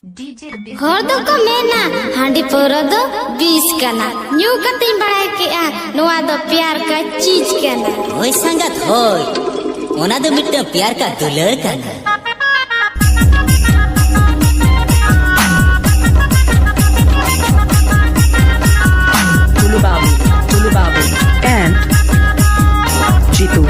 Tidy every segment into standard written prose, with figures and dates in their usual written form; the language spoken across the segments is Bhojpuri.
हर दो को मेना हांडी पोरा दो 20 कना न्यू कतिन बड़ाय के आ नोआ दो प्यार का चीज कना होय संगत होय ओना दो मिट्टा प्यार का दुलर कना Bulu Babu and Jitu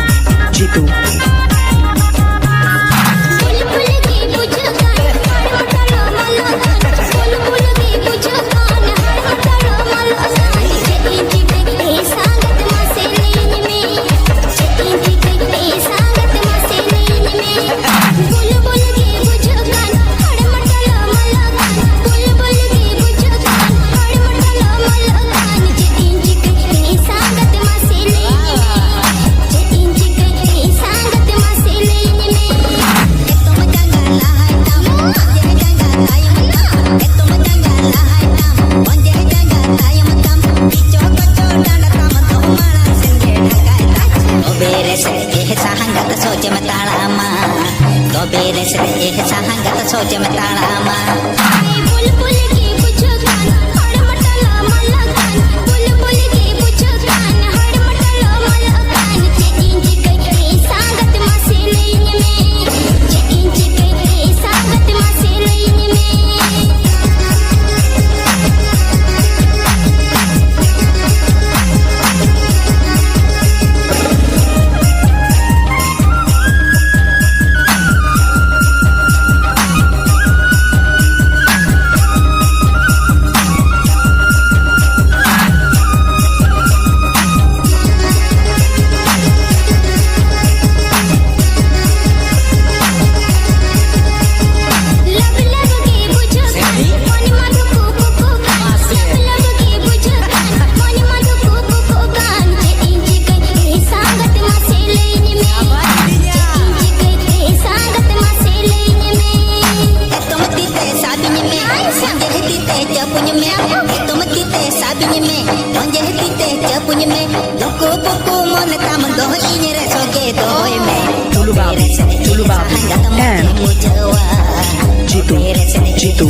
सोच में ताड़ा मां बुल बुल की पूछो कान हड़ मटलो मल्ला कान बुल बुल की पूछो कान हड़ मटलो मल्ला कान जे इंच के सांगत मसे लेन में जे इंच के सांगत मसे लेन में Bulu Babu and Jitu